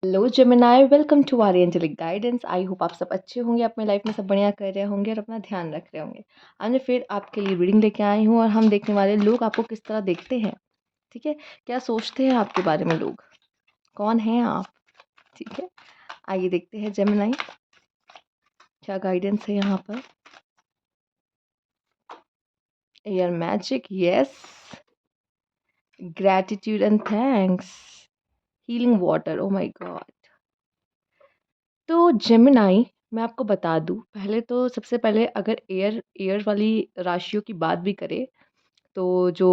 Hello Gemini, welcome to our angelic guidance. I hope आप सब अच्छे होंगे, अपने लाइफ में सब बढ़िया कर रहे होंगे और अपना ध्यान रख रहे होंगे। आज मैं फिर आपके लिए रीडिंग लेके आई हूँ और हम देखने वाले लोग आपको किस तरह देखते हैं। ठीक है, क्या सोचते हैं आपके बारे में लोग, कौन हैं आप। ठीक है, आइए देखते हैं जेमिनाई क्या गाइडेंस है यहाँ पर। Air magic, yes, gratitude and thanks, healing water, oh my God. तो जेमिनाई, मैं आपको बता दूं, पहले तो सबसे पहले अगर एयर एयर वाली राशियों की बात भी करें तो जो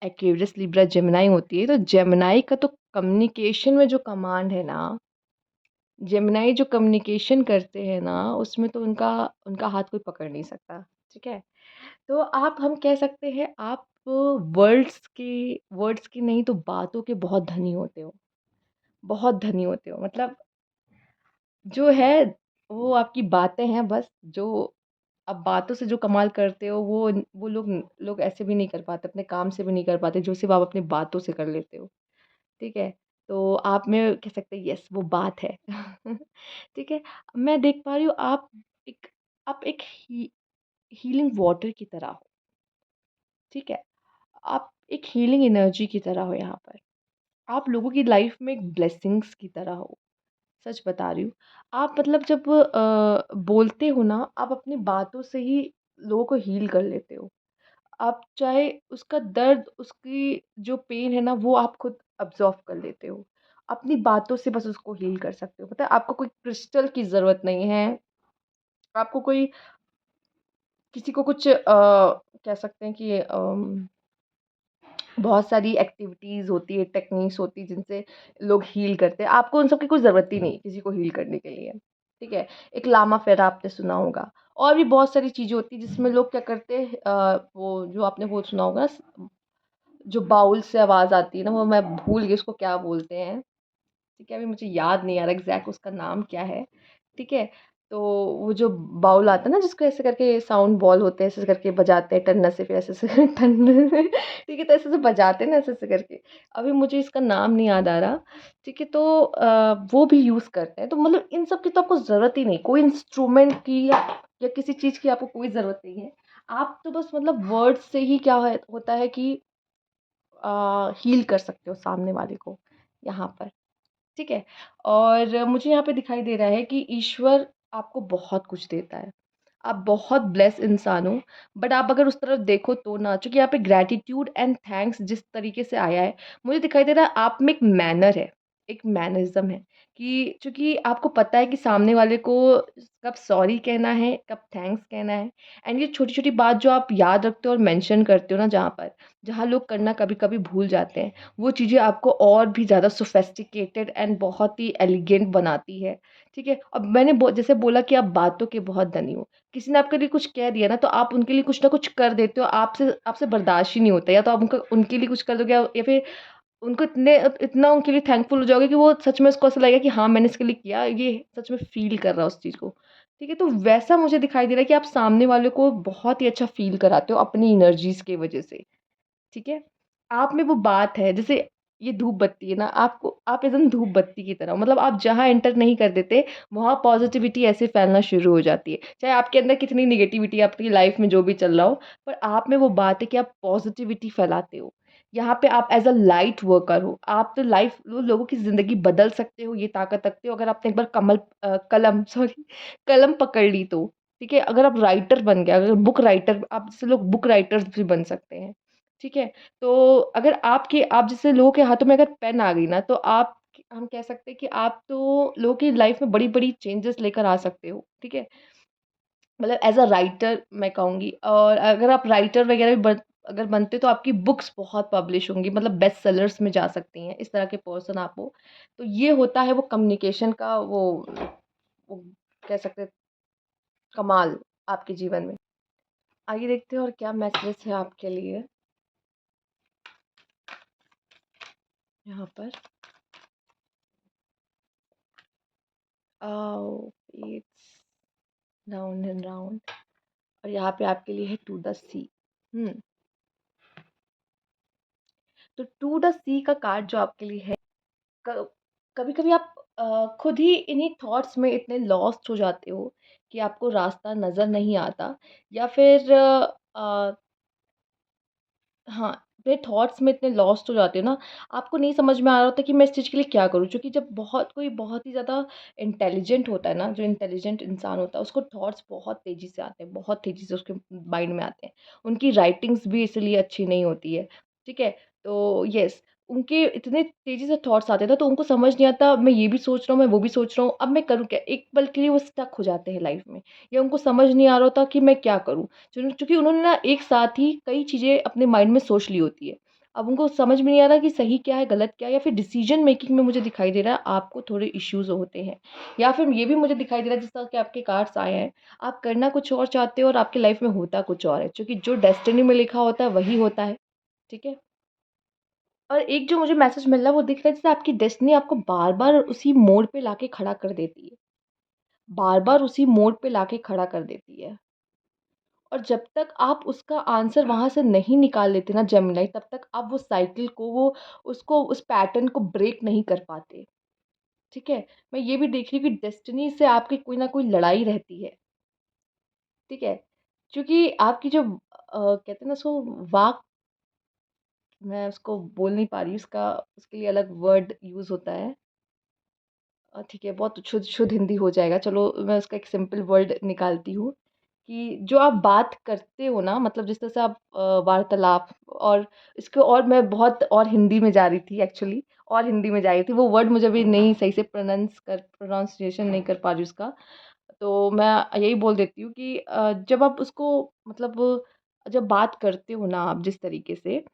एक्वेरियस, लिब्रा, जेमिनाई होती है, तो जेमिनाई का तो कम्युनिकेशन में जो कमांड है ना, जेमिनाई जो कम्युनिकेशन करते हैं ना, उसमें तो उनका उनका हाथ कोई पकड़ नहीं सकता। ठीक है, तो आप, हम कह सकते हैं आप वर्ड्स की नहीं तो बातों के बहुत धनी होते हो, बहुत धनी होते हो। मतलब जो है वो आपकी बातें हैं बस, जो आप बातों से जो कमाल करते हो वो लोग ऐसे भी नहीं कर पाते, अपने काम से भी नहीं कर पाते जो सिर्फ आप अपनी बातों से कर लेते हो। ठीक है, तो आप में कह सकते हैं यस वो बात है। ठीक है, मैं देख पा रही हूँ एक आप एक हीलिंग वाटर की तरह हो। ठीक है, आप एक हीलिंग एनर्जी की तरह हो यहाँ पर। आप लोगों की लाइफ में एक ब्लेसिंग्स की तरह हो। सच बता रही हूँ। आप मतलब जब बोलते हो ना, आप अपनी बातों से ही लोगों को हील कर लेते हो। आप चाहे उसका दर्द, उसकी जो पेन है ना, वो आप खुद अब्ज़ॉर्ब कर लेते हो। अपनी बातों से बस उसको हील कर सकते हो। पता है, आपको कोई क्रिस्टल की ज़रूरत नहीं है। आपको कोई किसी को कुछ कह सकते हैं कि बहुत सारी एक्टिविटीज़ होती है, टेक्निक्स होती है जिनसे लोग हील करते हैं। आपको उन सब की कोई ज़रूरत ही नहीं किसी को हील करने के लिए। ठीक है? एक लामा फेरा आपने सुना होगा, और भी बहुत सारी चीज़ें होती हैं जिसमें लोग क्या करते हैं, वो जो आपने वो सुना होगा ना, जो बाउल से आवाज़ आती है ना, वो मैं भूल गई उसको क्या बोलते हैं। ठीक है, अभी मुझे याद नहीं आ रहा एग्ज़ैक्ट उसका नाम क्या है। ठीक है, तो वो जो बाउल आता है ना, जिसको ऐसे करके साउंड बॉल होते हैं, ऐसे करके बजाते हैं टन्ना से, फिर ऐसे-ऐसे टन ठीक है, तो ऐसे-ऐसे बजाते हैं ना, ऐसे-ऐसे करके। अभी मुझे इसका नाम नहीं याद आ रहा। ठीक है, तो वो भी यूज़ करते हैं। तो मतलब इन सब की तो आपको ज़रूरत ही नहीं, कोई इंस्ट्रूमेंट की या किसी चीज़ की आपको कोई ज़रूरत नहीं है। आप तो बस मतलब वर्ड्स से ही क्या है होता है कि हील कर सकते हो सामने वाले को यहाँ पर। ठीक है? और मुझे यहाँ पे दिखाई दे रहा है कि ईश्वर आपको बहुत कुछ देता है। आप बहुत ब्लेस इंसान हो, बट आप अगर उस तरफ देखो तो ना, चूँकि यहाँ पे ग्रैटिट्यूड एंड थैंक्स जिस तरीके से आया है, मुझे दिखाई दे रहा है आप में एक मैनर है, एक मैनरिज़्म है कि चूँकि आपको पता है कि सामने वाले को कब सॉरी कहना है, कब थैंक्स कहना है। एंड ये छोटी-छोटी बात जो आप याद रखते हो और मेंशन करते हो ना जहाँ पर, जहाँ लोग करना कभी-कभी भूल जाते हैं, वो चीज़ें आपको और भी ज़्यादा सोफिस्टिकेटेड एंड बहुत ही एलिगेंट बनाती है। ठीक है? अब मैंने जैसे बोला कि आप बातों के बहुत धनी हो। किसी ने आपके लिए कुछ कह दिया ना, तो आप उनके लिए कुछ ना कुछ कर देते हो, आपसे आपसे बर्दाश्त ही नहीं होता, या तो आप उनका उनके लिए कुछ कर दोगे या फिर उनको इतना उनके लिए थैंकफुल हो जाओगे कि वो सच में उसको ऐसा लगेगा कि हाँ, मैंने इसके लिए किया, ये सच में फ़ील कर रहा है उस चीज़ को। ठीक है? तो वैसा मुझे दिखाई दे रहा है कि आप सामने वाले को बहुत ही अच्छा फ़ील कराते हो अपनी एनर्जीज़ की वज़ह से। ठीक है? आप में वो बात है, जैसे ये धूप बत्ती है ना, आपको आप एकदम धूप बत्ती की तरह हो, मतलब आप जहाँ एंटर नहीं कर देते, वहाँ पॉज़िटिविटी ऐसे फैलना शुरू हो जाती है। चाहे आपके अंदर कितनी नेगेटिविटी आपकी लाइफ़ में जो भी चल रहा हो, पर आप में वो बात है कि आप पॉज़िटिविटी फैलाते हो। यहाँ पे आप एज़ अ लाइट वर्कर हो, आप तो लाइफ़ लोगों की ज़िंदगी बदल सकते हो, ये ताकत रखते हो अगर आपने एक बार कलम सॉरी कलम पकड़ ली तो। ठीक है? अगर आप राइटर बन गए, अगर बुक राइटर, आप जैसे लोग बुक राइटर्स भी बन सकते हैं। ठीक है? तो अगर आप जैसे लोगों के हाथों में अगर पेन आ गई ना, तो आप, हम कह सकते हैं कि आप तो लोगों की लाइफ़ में बड़ी-बड़ी चेंजेस लेकर आ सकते हो। ठीक है? मतलब एज़ अ राइटर मैं कहूँगी, और अगर आप राइटर वग़ैरह भी अगर बनते हो तो आपकी बुक्स बहुत पब्लिश होंगी, मतलब बेस्ट सेलर्स में जा सकती हैं, इस तरह के पर्सन आप हो। तो ये होता है वो कम्युनिकेशन का वो कह सकते हैं कमाल आपके जीवन में। आइए देखते हैं और क्या मैसेज है आपके लिए यहाँ पर। इट्स राउंड एंड राउंड, और यहाँ पे आपके लिए है टू द सी। हुँ, तो टू द सी का कार्ड जो आपके लिए है, क कभी-कभी आप खुद ही इन्हीं थॉट्स में इतने लॉस्ट हो जाते हो कि आपको रास्ता नज़र नहीं आता, या फिर हाँ, अपने थॉट्स में इतने लॉस्ट हो जाते हो ना, आपको नहीं समझ में आ रहा होता कि मैं इस चीज़ के लिए क्या करूँ? क्योंकि जब बहुत ही ज़्यादा इंटेलिजेंट होता है ना, जो इंटेलिजेंट इंसान होता है, उसको थॉट्स बहुत तेज़ी से आते हैं, बहुत तेज़ी से उसके माइंड में आते हैं। उनकी राइटिंग्स भी इसलिए अच्छी नहीं होती है, ठीक है? तो येस, उनके इतने तेज़ी से थॉट्स आते हैं ना, तो उनको समझ नहीं आता, मैं ये भी सोच रहा हूँ, मैं वो भी सोच रहा हूँ, अब मैं करूँ क्या? एक पल के लिए वो स्टक हो जाते हैं लाइफ़ में, या उनको समझ नहीं आ रहा होता कि मैं क्या करूँ? चूँकि उन्होंने ना एक साथ ही कई चीज़ें अपने माइंड में सोच ली होती है। अब उनको समझ में नहीं आ रहा कि सही क्या है, गलत क्या है, या फिर डिसीज़न मेकिंग में मुझे दिखाई दे रहा है आपको थोड़े इश्यूज़ होते हैं। या फिर ये भी मुझे दिखाई दे रहा है, जिस तरह के आपके कार्ड्स आए हैं, आप करना कुछ और चाहते हो और आपकी लाइफ़ में होता कुछ और है। क्योंकि जो डेस्टिनी में लिखा होता है वही होता है, ठीक है? और एक जो मुझे मैसेज मिल रहा है वो दिख रहा है, जैसे आपकी डेस्टिनी आपको बार-बार उसी मोड़ पे लाके खड़ा कर देती है। बार-बार उसी मोड़ पे लाके खड़ा कर देती है। और जब तक आप उसका आंसर वहाँ से नहीं निकाल लेते ना जेमिनी, तब तक आप वो साइकिल को, वो उसको, उस पैटर्न को ब्रेक नहीं कर पाते, ठीक है? मैं ये भी देख रही हूँ कि डेस्टिनी से आपकी कोई ना कोई लड़ाई रहती है, ठीक है? क्योंकि आपकी जो कहते हैं ना उसको, वाक, मैं उसको बोल नहीं पा रही हूँ, उसका उसके लिए अलग वर्ड यूज़ होता है। ठीक है, बहुत शुद्ध शुद्ध हिंदी हो जाएगा। चलो मैं उसका एक सिंपल वर्ड निकालती हूँ, कि जो आप बात करते हो ना, मतलब जिस तरह से आप वार्तालाप, और इसको और मैं बहुत और हिंदी में जा रही थी एक्चुअली, और हिंदी में जा रही थी। वो वर्ड मुझे अभी नहीं सही से प्रोनाउंसिएशन नहीं कर पा रही उसका। तो मैं यही बोल देती हूँ कि जब आप उसको, मतलब जब बात करते हो ना आप जिस तरीके से,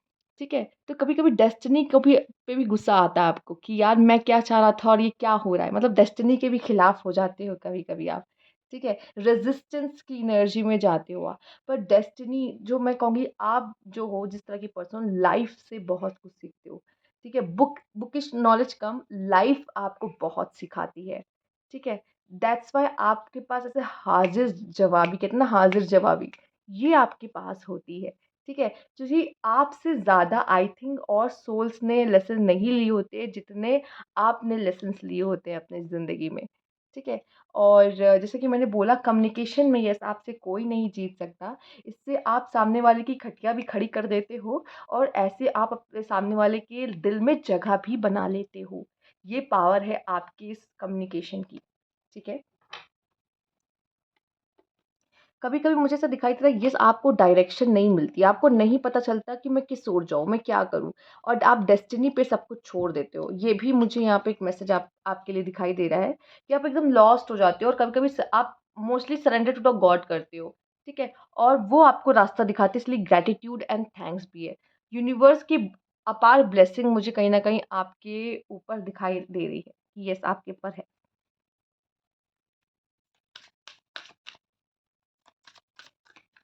ठीक है? तो कभी-कभी डेस्टिनी को भी पे भी गुस्सा आता है आपको कि यार मैं क्या चाह रहा था और ये क्या हो रहा है? मतलब डेस्टिनी के भी खिलाफ हो जाते हो कभी-कभी आप, ठीक है? रेज़िस्टेंस की एनर्जी में जाते हो आप। पर डेस्टिनी, जो मैं कहूँगी, आप जो हो जिस तरह की पर्सन, लाइफ़ से बहुत कुछ सीखते हो, ठीक है? बुकिश नॉलेज कम, लाइफ़ आपको बहुत सिखाती है, ठीक है? दैट्स व्हाई आपके पास ऐसे हाज़िर-जवाबी, कहते हैं ना हाज़िर-जवाबी, ये आपके पास होती है, ठीक है? क्योंकि आपसे ज़्यादा आई थिंक और सोल्स ने लेसन नहीं लिए होते जितने आपने लेसन्स लिए होते हैं अपनी ज़िंदगी में, ठीक है? और जैसे कि मैंने बोला, कम्युनिकेशन में यस, आपसे कोई नहीं जीत सकता। इससे आप सामने वाले की खटिया भी खड़ी कर देते हो, और ऐसे आप अपने सामने वाले के दिल में जगह भी बना लेते हो। ये पावर है आपकी इस कम्युनिकेशन की, ठीक है? कभी-कभी मुझे ऐसा दिखाई देता है, यस, आपको डायरेक्शन नहीं मिलती, आपको नहीं पता चलता कि मैं किस ओर जाऊँ, मैं क्या करूँ? और आप डेस्टिनी पे सब कुछ छोड़ देते हो। ये भी मुझे यहाँ पे एक मैसेज आपके लिए दिखाई दे रहा है कि आप एकदम लॉस्ट हो जाते हो, और कभी-कभी आप mostly surrender to the god करते हो, ठीक है? और वो आपको रास्ता दिखाते हैं, इसलिए ग्रैटिट्यूड एंड थैंक्स भी है। यूनिवर्स की अपार ब्लेसिंग मुझे कहीं न कहीं आपके ऊपर दिखाई दे रही है कि यस, आपके ऊपर है।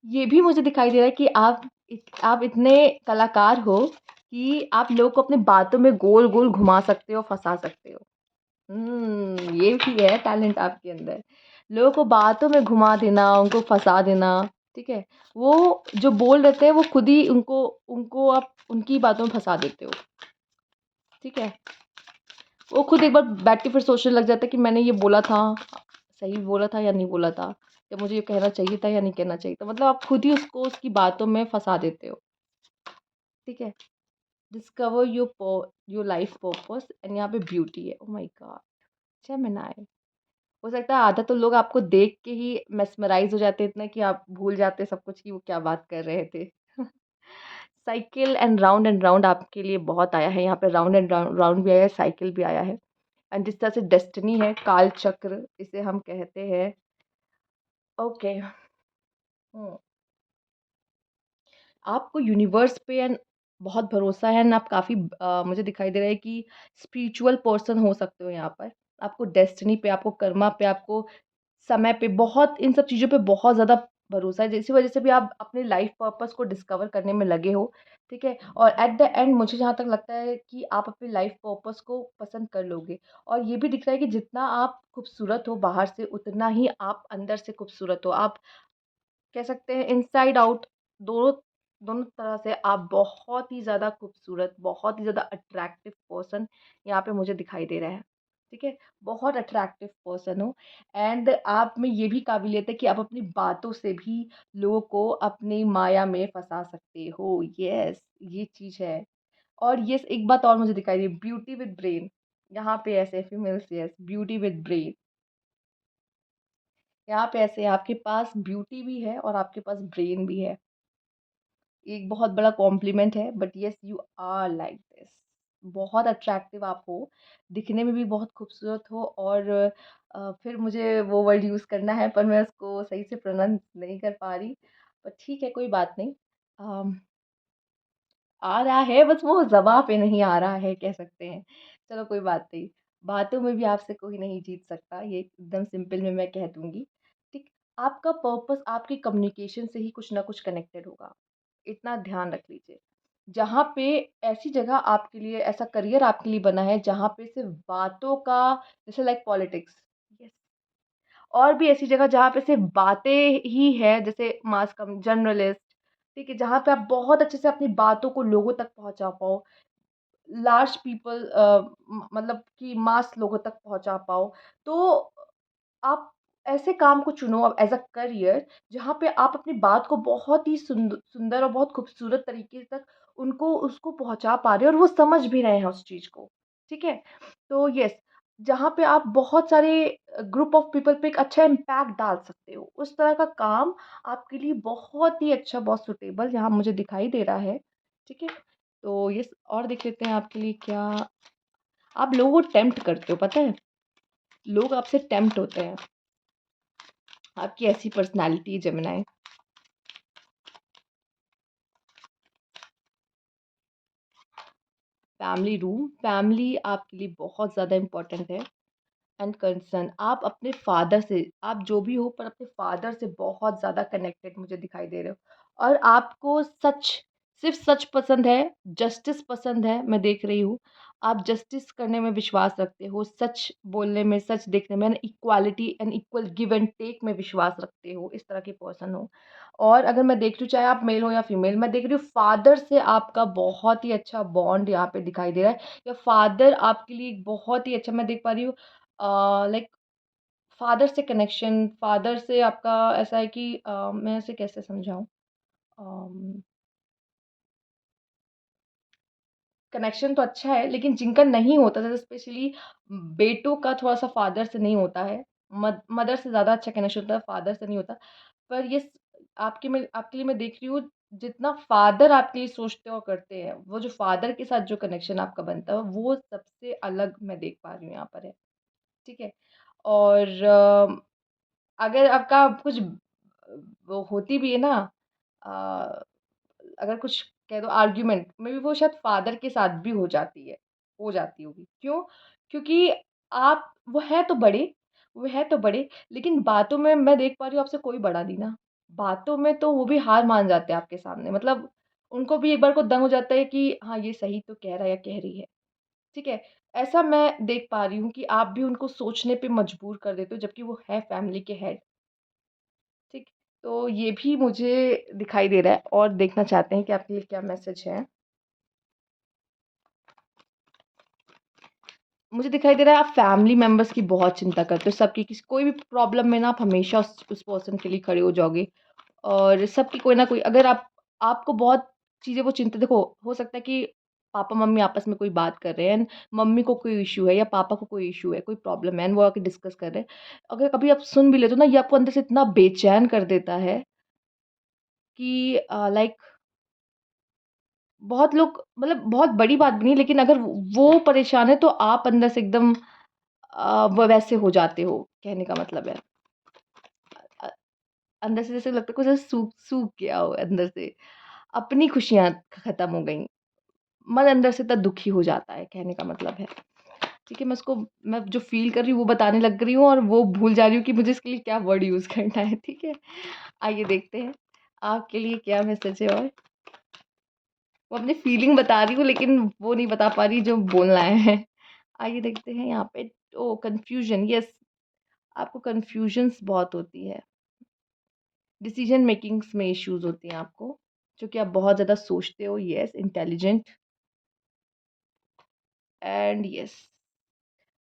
ये भी मुझे दिखाई दे रहा है कि आप इतने कलाकार हो कि आप लोगों को अपनी बातों में गोल-गोल घुमा सकते हो, फँसा सकते हो। ये भी है टैलेंट आपके अंदर। लोगों को बातों में घुमा देना, उनको फँसा देना, ठीक है? वो जो बोल रहे थे, वो खुद ही उनको उनको आप उनकी बातों में फँसा देते हो, ठीक है? वो खुद एक बार बैठ के फिर सोचने लग जाता है कि मैंने ये बोला था, सही बोला था या नहीं बोला था? या मुझे ये कहना चाहिए था या नहीं कहना चाहिए था? मतलब आप खुद ही उसको उसकी बातों में फँसा देते हो, ठीक है? Discover your life purpose, and यहाँ पे ब्यूटी है। Oh my God! जेमिनी। हो सकता है आधा तो लोग आपको देख के ही मेस्मराइज़ हो जाते हैं इतना कि आप भूल जाते हैं सब कुछ कि वो क्या बात कर रहे थे। साइकिल एंड राउंड आपके लिए बहुत आया है, यहाँ पे राउंड एंड राउंड राउंड भी आया है, साइकिल भी आया है। एंड जिस तरह से डेस्टिनी है, काल चक्र इसे हम कहते हैं। ओके। हुँ। आपको यूनिवर्स पे एंड बहुत भरोसा है, एंड आप काफ़ी मुझे दिखाई दे रहा है कि स्पिरिचुअल पर्सन हो सकते हो यहाँ पर। आपको डेस्टिनी पे, आपको कर्मा पे, आपको समय पे, बहुत इन सब चीज़ों पे बहुत ज़्यादा भरोसा है। इसी वज़ह से भी आप अपने लाइफ़ पर्पस को डिस्कवर करने में लगे हो, ठीक है? और एट द एंड मुझे जहाँ तक लगता है कि आप अपने लाइफ़ पर्पस को पसंद कर लोगे। और ये भी दिख रहा है कि जितना आप खूबसूरत हो बाहर से, उतना ही आप अंदर से खूबसूरत हो। आप कह सकते हैं इनसाइड आउट, दोनों दोनों तरह से आप बहुत ही ज़्यादा खूबसूरत, बहुत ही ज़्यादा अट्रैक्टिव पर्सन यहाँ पे मुझे दिखाई दे रहा है, ठीक है? बहुत अट्रैक्टिव पर्सन हो एंड आप में ये भी काबिलियत है कि आप अपनी बातों से भी लोगों को अपनी माया में फँसा सकते हो। येस, ये चीज़ है। और येस, एक बात और मुझे दिखाई दी, ब्यूटी विद ब्रेन। यहाँ पे ऐसे females, yes, beauty with brain. यहाँ पे ऐसे आपके पास ब्यूटी भी है और आपके पास ब्रेन भी है। एक बहुत बड़ा कॉम्प्लीमेंट है, but yes you are like this. बहुत अट्रैक्टिव आप हो, दिखने में भी बहुत खूबसूरत हो और फिर मुझे वो वर्ड यूज़ करना है पर मैं उसको सही से प्रोनाउंस नहीं कर पा रही। पर ठीक है, कोई बात नहीं। अम, आ रहा है, बस वो ज़बाँ पे नहीं आ रहा है, कह सकते हैं। चलो कोई बात नहीं, बातों में भी आपसे कोई नहीं जीत सकता, ये एकदम सिंपल में मैं कह दूँगी। ठीक, आपका पर्पस आपकी कम्युनिकेशन से ही कुछ ना कुछ कनेक्टेड होगा, इतना ध्यान रख लीजिए। जहाँ पे ऐसी जगह आपके लिए, ऐसा करियर आपके लिए बना है जहाँ पे सिर्फ़ बातों का, जैसे लाइक पॉलिटिक्स, यस, और भी ऐसी जगह जहाँ पे सिर्फ़ बातें ही हैं, जैसे मास कम जर्नलिस्ट, ठीक है? जहाँ पे आप बहुत अच्छे से अपनी बातों को लोगों तक पहुँचा पाओ, लार्ज पीपल मतलब कि मास लोगों तक पहुँचा पाओ। तो आप ऐसे काम को चुनो अब एज़ अ करियर, जहाँ पे आप अपनी बात को बहुत ही सुंदर और बहुत खूबसूरत तरीके तक उनको उसको पहुँचा पा रहे हो और वो समझ भी रहे हैं उस चीज़ को, ठीक है? तो येस, जहाँ पे आप बहुत सारे ग्रुप ऑफ पीपल पे एक अच्छा इम्पैक्ट डाल सकते हो, उस तरह का काम आपके लिए बहुत ही अच्छा, बहुत सूटेबल यहाँ मुझे दिखाई दे रहा है, ठीक है? तो येस, और देख लेते हैं आपके लिए क्या। आप लोगों को टेम्प्ट करते हो, पता है? लोग आपसे टेम्प्ट होते हैं। आपकी ऐसी पर्सनैलिटी है जेमिनी। फैमिली रूम, फैमिली आपके लिए बहुत ज़्यादा इम्पोर्टेंट है एंड कंसर्न। आप अपने फादर से, आप जो भी हो पर अपने फादर से बहुत ज़्यादा कनेक्टेड मुझे दिखाई दे रहे हो और आपको सच, सिर्फ सच पसंद है, जस्टिस पसंद है, मैं देख रही हूँ। आप जस्टिस करने में विश्वास रखते हो, सच बोलने में, सच देखने में, equality and equal give and take में विश्वास रखते हो, इस तरह के पर्सन हो। और अगर मैं देख रही हूँ, चाहे आप मेल हो या फीमेल, मैं देख रही हूँ फादर से आपका बहुत ही अच्छा बॉन्ड यहाँ पे दिखाई दे रहा है, या फादर आपके लिए एक बहुत ही अच्छा, मैं देख पा रही हूँ लाइक फादर से कनेक्शन, फादर से आपका ऐसा है कि मैं इसे कैसे समझाऊँ? अम, कनेक्शन तो अच्छा है, लेकिन जिनका नहीं होता, जैसे स्पेशली बेटों का थोड़ा-सा फादर से नहीं होता है, मदर से ज़्यादा अच्छा कनेक्शन होता है, फादर से नहीं होता। पर ये आपके लिए मैं देख रही हूँ, जितना फादर आपके लिए सोचते और करते हैं, वो जो फादर के साथ जो कनेक्शन आपका बनता है, वो सबसे अलग मैं देख पा रही हूँ यहाँ पर है, ठीक है? और अगर आपका कुछ वो होती भी है ना, अ, अगर कुछ कह दो आर्ग्यूमेंट में भी, वो शायद फादर के साथ भी हो जाती होगी। क्यों? क्योंकि आप, वो है तो बड़े, लेकिन बातों में मैं देख पा रही हूँ आपसे कोई बड़ा नहीं ना। बातों में तो वो भी हार मान जाते हैं आपके सामने, मतलब उनको भी एक बार को दंग हो जाता है कि हाँ, ये सही तो कह रहा है या कह रही है। ठीक है? ऐसा मैं देख पा रही हूँ कि आप भी उनको सोचने पे मजबूर कर देते हो, जबकि वो है फैमिली के हेड, ठीक? तो ये भी मुझे दिखाई दे रहा है और देखना चाहते हैं कि आपके लिए क्या मैसेज है। मुझे दिखाई दे रहा है आप फैमिली मेंबर्स की बहुत चिंता करते हो, सबकी, किसी कोई भी प्रॉब्लम में ना आप हमेशा उस पर्सन के लिए खड़े हो जाओगे और सबकी कोई ना कोई, अगर आपको बहुत चीज़ें वो चिंता, देखो हो सकता है कि पापा-मम्मी आपस में कोई बात कर रहे हैं एंड मम्मी को कोई इश्यू है या पापा को कोई इश्यू है, कोई प्रॉब्लम है एंड वो आके डिस्कस कर रहे हैं। अगर कभी आप सुन भी लेते हो ना, ये आपको अंदर से इतना बेचैन कर देता है कि लाइक बहुत लोग, मतलब बहुत बड़ी बात भी नहीं, लेकिन अगर वो परेशान है तो आप अंदर से एकदम वो वैसे हो जाते हो, कहने का मतलब है। अ, अंदर से जैसे लगता है कुछ ऐसे सूख सूख गया हो अंदर से, अपनी खुशियाँ खत्म हो गईं। मन अंदर से इतना दुखी हो जाता है, कहने का मतलब है। ठीक है, मैं जो फ़ील कर रही हूँ वो बताने लग रही हूँ और वो भूल जा रही हूँ कि मुझे इसके लिए क्या वर्ड यूज़ करना है, ठीक है? आइए देखते हैं, आपके लिए क्या मैसेज है और? वो अपनी फीलिंग बता रही हूँ लेकिन वो नहीं बता पा रही जो बोलना है। आइए देखते हैं यहाँ पे। ओह! कन्फ्यूज़न, यस, आपको कन्फ्यूज़न्स बहुत होती है। डिसीज़न मेकिंग्स में इश्यूज़ होती हैं आपको, क्योंकि आप बहुत ज़्यादा सोचते हो, यस, इंटेलिजेंट एंड यस,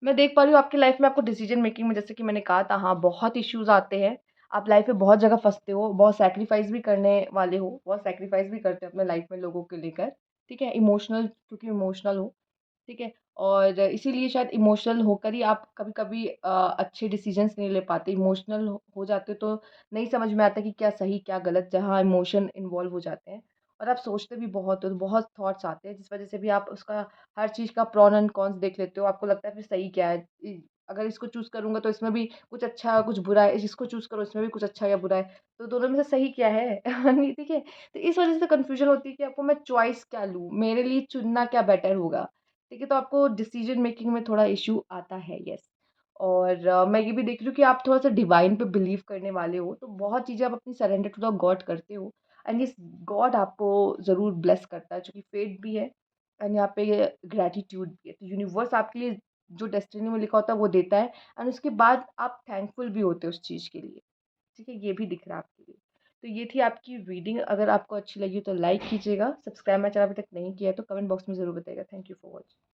मैं देख पा रही हूँ आपकी लाइफ में आपको डिसीजन मेकिंग में, जैसे कि मैंने कहा था, हाँ, बहुत इश्यूज़ आते हैं। आप लाइफ में बहुत जगह फँसते हो, बहुत सैक्रिफाइस भी करने वाले हो, बहुत सैक्रिफाइस भी करते हो अपने लाइफ में लोगों को लेकर, ठीक है? इमोशनल, क्योंकि इमोशनल हो, ठीक है? और इसीलिए शायद इमोशनल होकर ही आप कभी-कभी अच्छे डिसीजंस नहीं ले पाते। इमोशनल हो जाते हो तो नहीं समझ में आता कि क्या सही, क्या गलत, जहाँ इमोशन इन्वॉल्व हो जाते हैं। और आप सोचते भी बहुत हो, तो बहुत थॉट्स आते हैं, जिस वज़ह से भी आप उसका हर चीज़ का प्रॉन एंड कॉन्स देख लेते हो। आपको लगता है फिर सही क्या है? अगर इसको चूज़ करूँगा तो इसमें भी कुछ अच्छा, कुछ बुरा है, इसको चूज़ करो इसमें भी कुछ अच्छा या बुरा है, तो दोनों में से सही क्या है? नहीं, ठीक है? तो इस वज़ह से कन्फ्यूज़न होती है कि आपको मैं चॉइस क्या लूँ? मेरे लिए चुनना क्या बेटर होगा? ठीक है? तो आपको डिसीज़न मेकिंग में थोड़ा इश्यू आता है, येस। और मैं ये भी देख रही हूँ कि आप थोड़ा-सा डिवाइन पे बिलीव करने वाले हो, तो बहुत चीज़ें आप अपनी सरेंडर टू द गॉड करते हो, एंड येस, गॉड आपको ज़रूर ब्लेस करता है, क्योंकि फेट भी है एंड यहाँ पे ग्रैटिट्यूड भी है। तो यूनिवर्स आपके लिए जो डेस्टिनी में लिखा होता है वो देता है, एंड उसके बाद आप थैंकफुल भी होते हो उस चीज़ के लिए, ठीक है? ये भी दिख रहा है आपके लिए। तो ये थी आपकी रीडिंग। अगर आपको अच्छी लगी हो तो लाइक कीजिएगा, सब्सक्राइब मेरा चैनल अभी तक नहीं किया है तो कमेंट बॉक्स में ज़रूर बताइएगा। Thank you for watching.